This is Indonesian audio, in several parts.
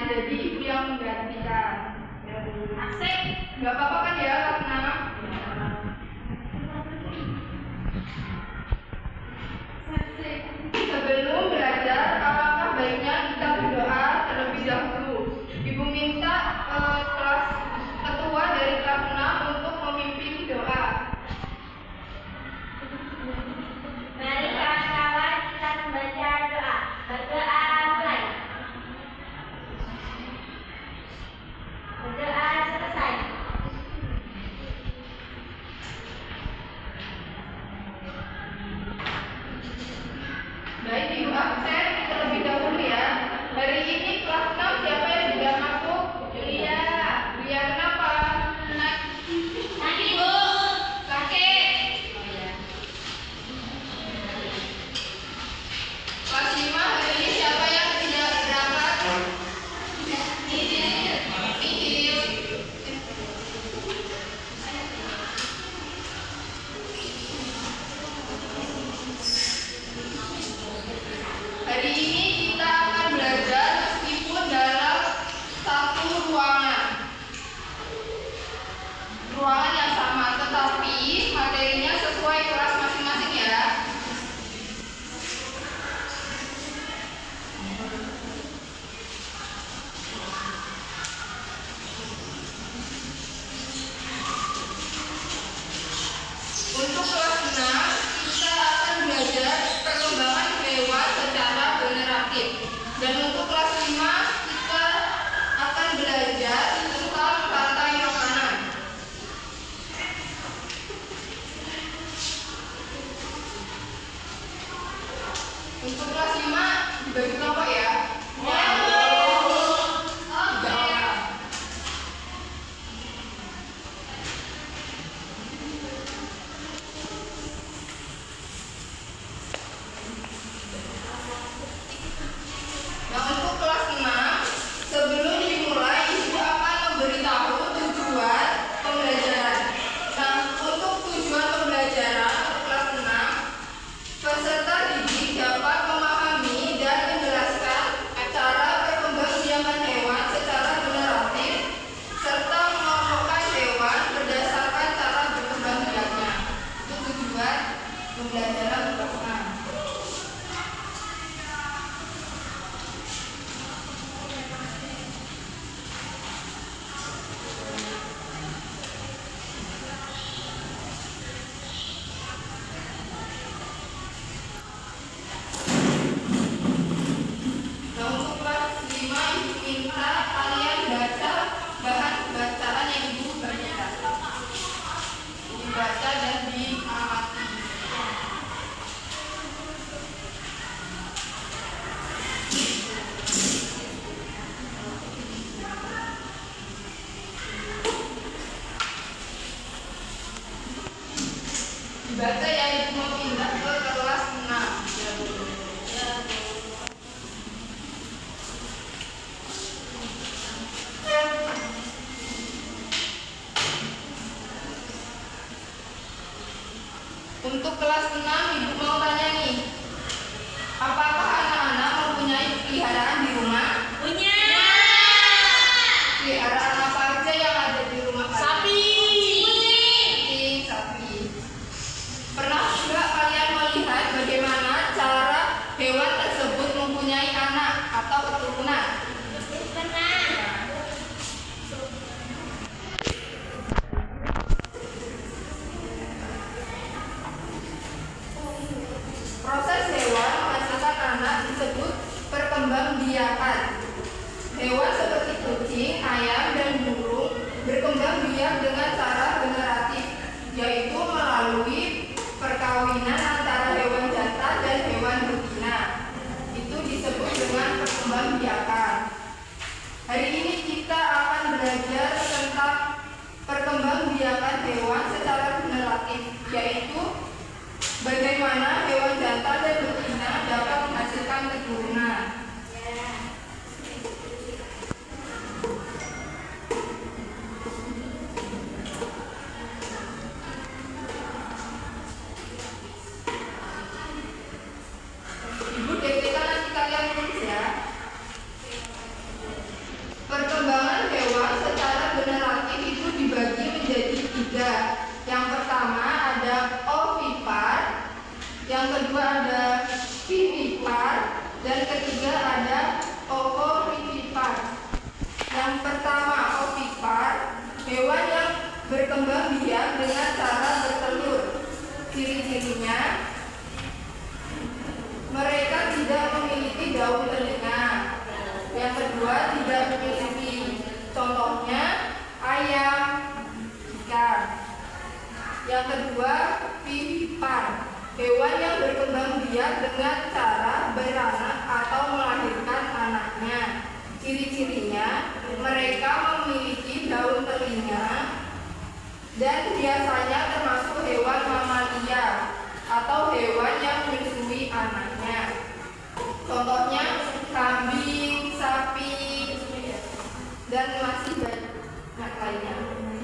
jadi ibu yang menggantikan. Asik, nggak apa-apa kan ya kelas 6? Sebelum belajar, apakah baiknya kita berdoa terlebih dahulu? Ibu minta ketua dari kelas 6 untuk memimpin doa. Mari kawan-kawan kita membaca doa. Berdoa mulai. Berdoa selesai. Baik, ibu absen terlebih dahulu ya. Hari ini kelas 6 siapa yang sudah masuk? Julia. Julia kenapa? Sakit Bu. Sakit. Kelas 5 hari ini siapa yang tidak berangkat? Idil. Hari ini kita akan belajar meskipun dalam satu ruangan yang sama, tetapi materinya sesuai kelas masing-masing ya. Untuk kelas 6 kita akan belajar perkembangan hewan secara generatif. Dan untuk kelas 5 kita akan belajar tentang rantai makanan. Untuk kelas 5 dibagi kelompok ya. Nah, untuk kelas 6, sebelum dimulai, ibu akan memberitahu tujuan pembelajaran. Nah, untuk tujuan pembelajaran untuk kelas 6, peserta didik dapat memahami dan menjelaskan cara perkembangbiakan hewan secara generatif, serta mengelompokkan hewan berdasarkan cara berkembang biaknya. Itu tujuan pembelajaran kelas 6. Nah, untuk kelas 5 ibu minta kalian baca bahan bacaan yang ibu baca. Dibaca dan diamati. Dibaca ya, ibu mau pindah ke kelas 6. Untuk kelas 6 ibu mau tanya nih, apakah anak-anak mempunyai peliharaan di rumah? Punya. Peliharaan apa aja yang ada di rumah kalian? Sapi. Kucing, sapi. Pernah juga kalian melihat bagaimana cara hewan tersebut mempunyai anak atau keturunan? Pernah. Proses hewan menghasilkan anak disebut perkembangbiakan. Hewan seperti kucing, ayam, dan burung berkembang biak dengan cara generatif, yaitu melalui perkawinan antara hewan jantan dan hewan betina. Itu disebut dengan perkembangbiakan. Hari ini kita akan belajar tentang perkembangbiakan hewan secara generatif, yaitu bagaimana hewan jantan dan betina dapat menghasilkan keturunan. Ibu diktakan nanti kalian tulis ya. kedua tidak memiliki. Contohnya ayam, ikan. Yang kedua vivipar, hewan yang berkembang biak dengan cara beranak atau melahirkan anaknya. Ciri-cirinya, mereka memiliki daun telinga dan biasanya termasuk hewan mamalia atau hewan yang menyusui anaknya. Contohnya kambing, sapi, dan masih banyak lainnya.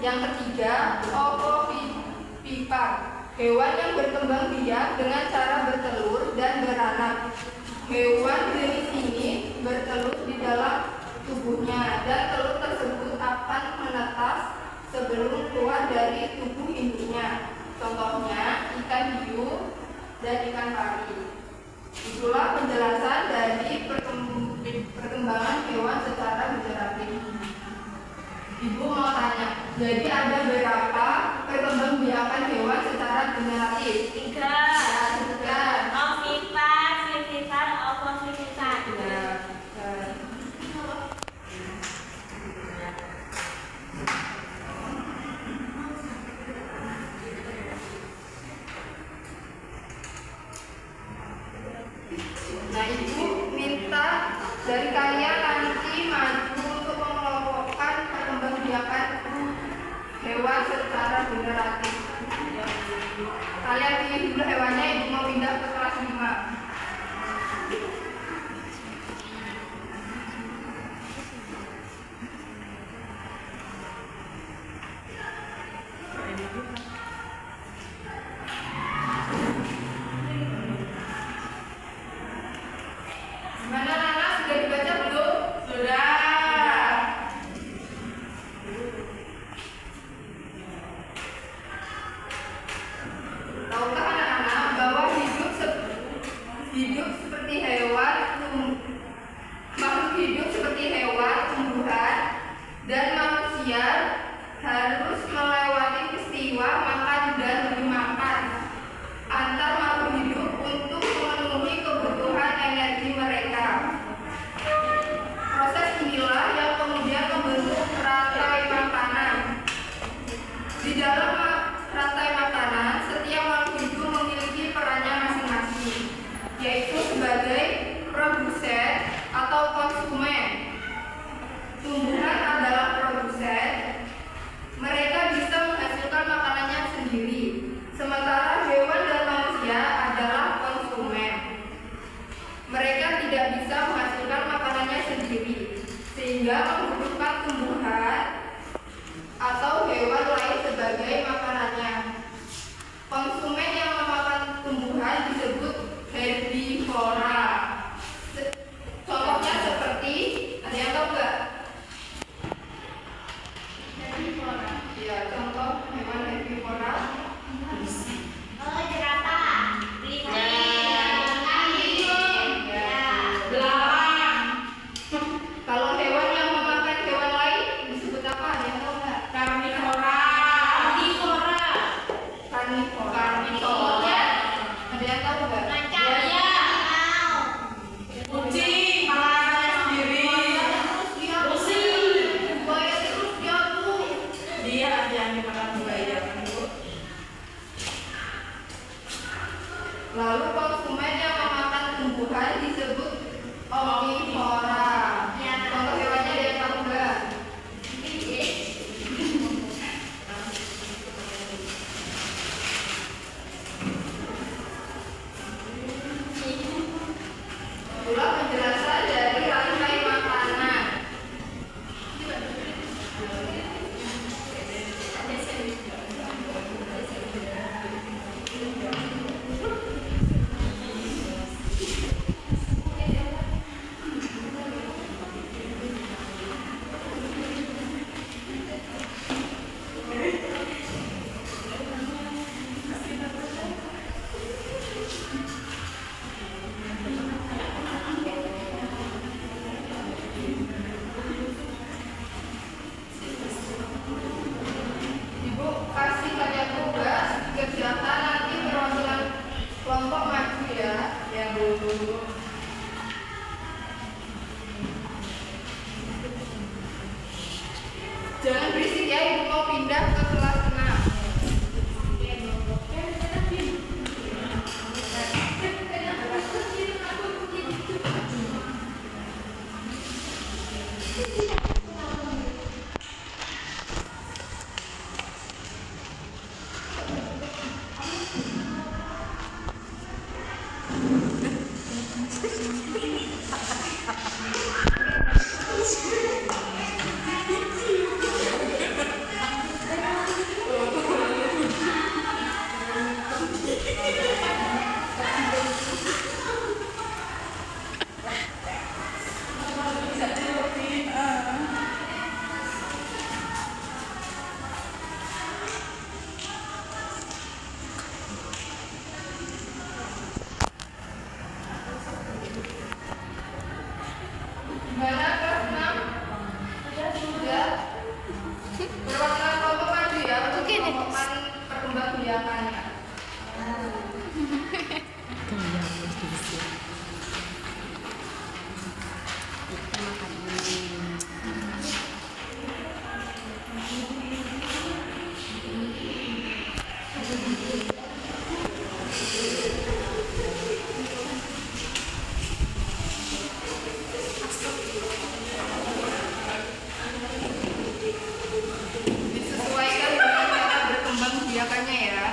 Yang ketiga, ovovivipar, hewan yang berkembang biak dengan cara bertelur dan beranak. Hewan jenis ini bertelur di dalam tubuhnya dan telur tersebut akan menetas sebelum keluar dari tubuh induknya. Contohnya ikan hiu dan ikan pari. Itulah penjelasan dari perkembangan hewan secara generatif. Ibu mau tanya, jadi ada berapa perkembangbiakan hewan secara generatif? 3. Ya, sebutkan. Ovipar, vivipar, ovovivipar. Ya, nah, ibu minta dari kalian nanti maju untuk mengelompokkan perkembangbiakan hewan secara generatif. Kalian pilih dulu hewannya, ibu mau pindah ke kelas 5. Gimana Nana, sudah dibaca belum? Sudah. Tahukah anak-anak bahwa hidup seperti hewan, makhluk hidup seperti hewan, tumbuhan, dan manusia harus melewati peristiwa makan dan dimakan antar makhluk hidup untuk memenuhi kebutuhan energi mereka. Proses inilah yang kemudian membentuk rantai makanan. Di dalam rantai makanan, setiap makhluk hidup memiliki perannya masing-masing, yaitu sebagai produsen atau konsumen. Tumbuhan adalah produsen, mereka bisa menghasilkan makanannya sendiri, sementara hewan dan manusia adalah konsumen. Mereka tidak bisa menghasilkan makanannya sendiri, sehingga membutuhkan tumbuhan atau hewan lain sebagai makanannya. Konsumen yang memakan tumbuhan disebut herbivora. Contohnya seperti, ada yang tahu nggak? Herbivora. Ya, contoh hewan herbivora. Oh, jerapah. Kalau hewan yang memakan pindah ke kelas 6. Gimana kelas 6? Sudah. Perwakilan kelompok maju ya untuk kelompokan perkembangbiakannya. Disesuaikan dengan cara berkembangbiakannya ya.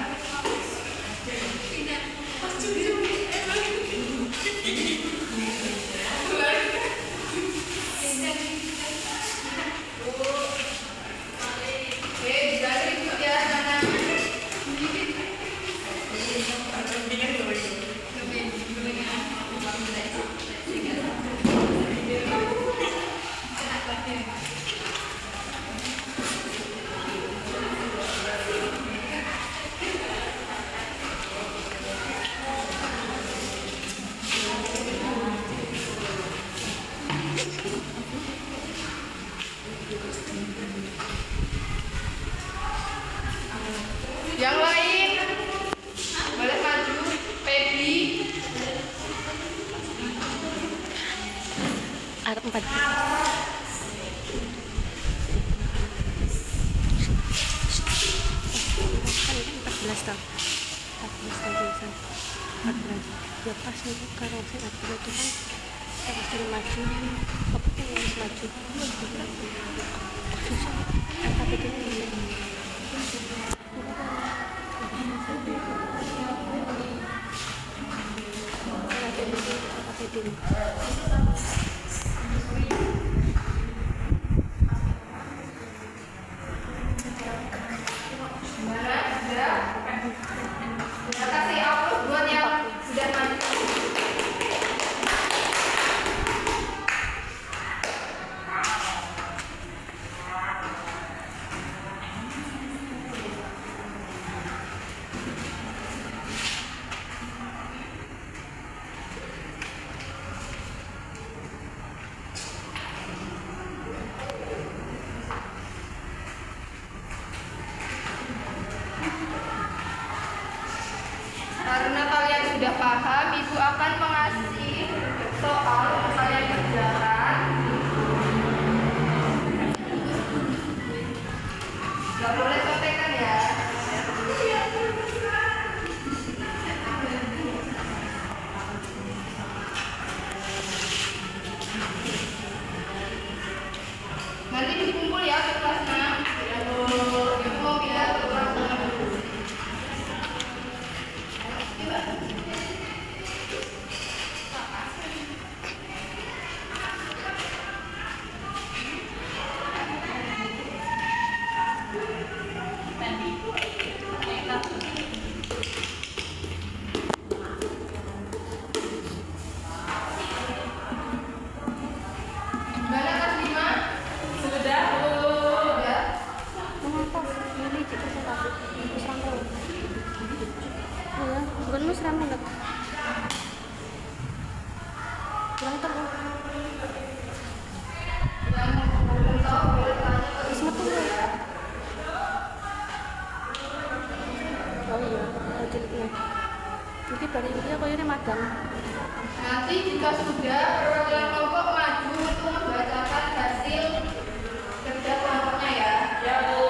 Oke, bisa ikut ya sana. Yang lain boleh maju. Feby. Arab 4. Kan 14 tahun. 14 tahun jurusan 14. Ya pas nih kalau saya itu kan kita pasti maju. Apa yang harus maju? Susah. Tapi ini Gimana? Sudah? Terima kasih aplaus buat yang sudah maju. Karena kalian sudah paham, Ibu akan mengasih soal untuk kalian kerjakan. Gak boleh contekan ya. Nanti dikumpul ya ke kelas 6. Ibu mau pindah ke kelas 6 dulu. Gimana kelas 5? Sudah. Sudah. mengapa ini kita saya kasih serangkul. Ya, bukan lu serangkul enggak? Kurang terus. Yang belum tahu boleh tanya ke Terus metu ya. Oh iya, ciliknya. Mungkin dari dia kayaknya magang. Nanti jika sudah, perwakilan kelompok maju untuk membacakan hasil kerja kelompoknya ya. Ya, Bu.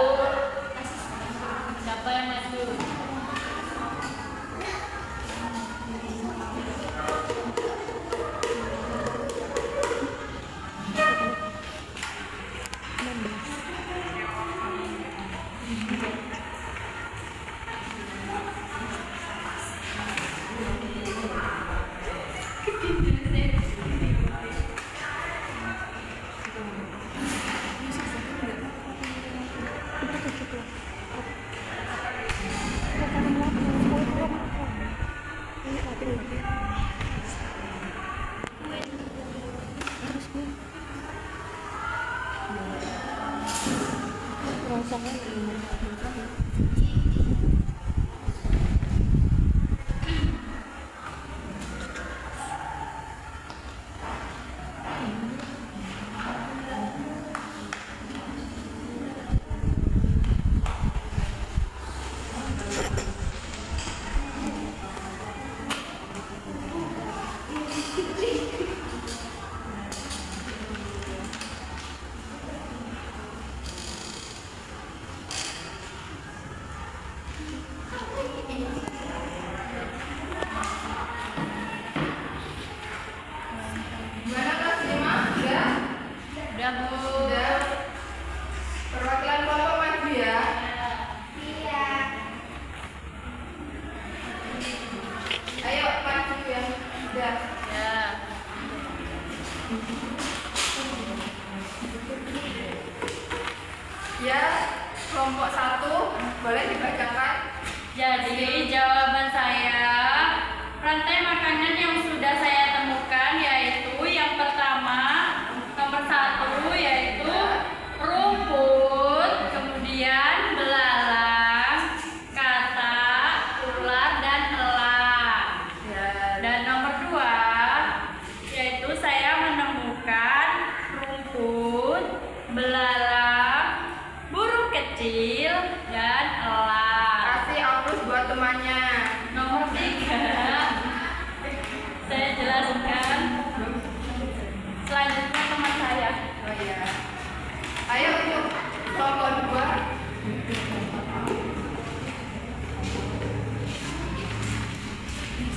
kosongan. Gimana kelas 5? Udah? Udah, Bu. Udah. Perwakilan kelompok maju ya. Iya. Ayo maju ya. Udah. Ya. Ya, kelompok 1 boleh dibacakan. Jadi jawaban saya, rantai makanan yang sudah saya temukan yaitu yang pertama, nomor 1 yaitu rumput, kemudian belalang, katak, ular, dan elang. Ya. Dan nomor 2 yaitu saya menemukan rumput, belalang, burung kecil, dan elang. Kasih aplaus buat temannya. Nomor 3 saya jelaskan. Selanjutnya teman saya. Oh iya. Ayo untuk kelompok 2.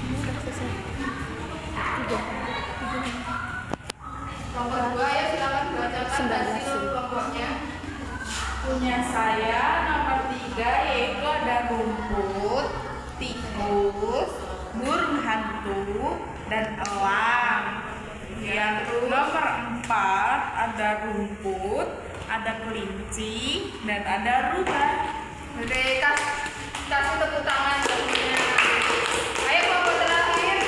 Udah selesai. 3. Kelompok 2 ya, silakan bacakan 19. hasil kelompoknya. Punya saya nomor 3 yaitu ada rumput, tikus, burung hantu, dan elang. Yang nomor 4 ada rumput, ada kelinci, dan ada rubah. Oke, kasih tepuk tangan temannya. Ayo kelompok terakhir.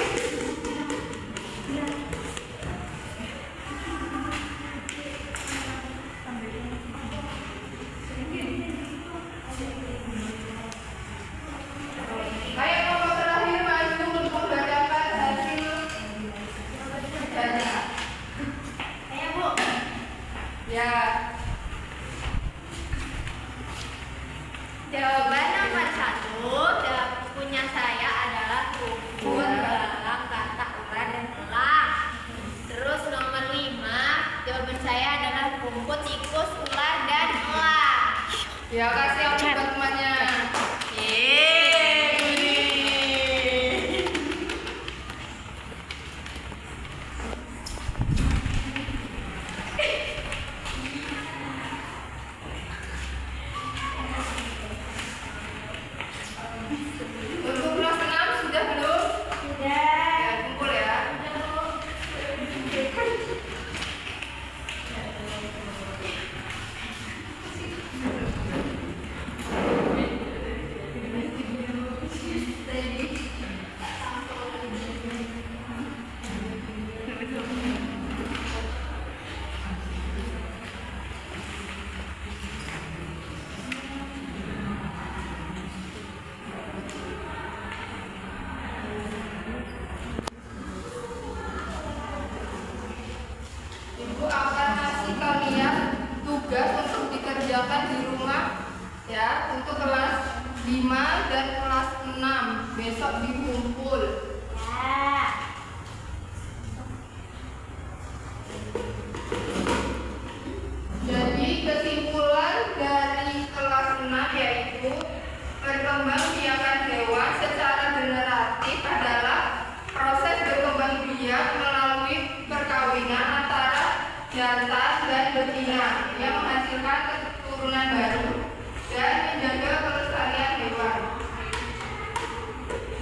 Ayo kelompok terakhir maju untuk membacakan hasil kerjanya. Saya, Bu. Ya. Jawaban nomor 1 punya saya adalah rumput, belalang, katak, ular, dan elang. Terus nomor 5 jawaban saya adalah rumput, tikus, ular, dan elang. Ya, kasih aplaus buat temannya. Untuk kelas 6 sudah belum? Ya, kumpul ya. Ibu akan kasih kalian tugas untuk dikerjakan di rumah ya, untuk kelas 5 dan kelas 6 besok dikumpul. Ya. Jadi kesimpulan dari kelas 6 yaitu perkembangbiakan hewan secara generatif adalah proses berkembangbiak melalui perkawinan antara jantan dan betina yang menghasilkan keturunan baru dan menjaga kelestarian hewan.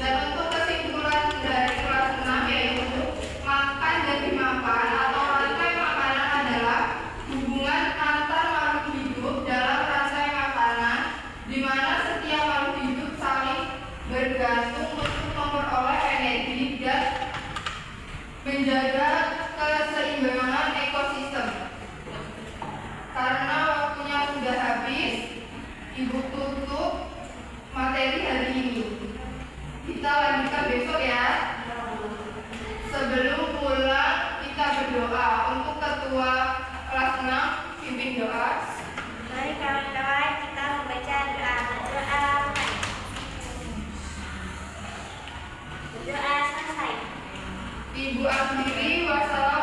Dan untuk kesimpulan dari kelas 6 yaitu makan dan dimakan atau rantai makanan adalah hubungan antar makhluk hidup dalam rantai makanan di mana setiap makhluk hidup saling bergantung untuk memperoleh energi dan menjaga keseimbangan ekosistem. Karena waktunya sudah habis, Ibu akhiri, wassalamualaikum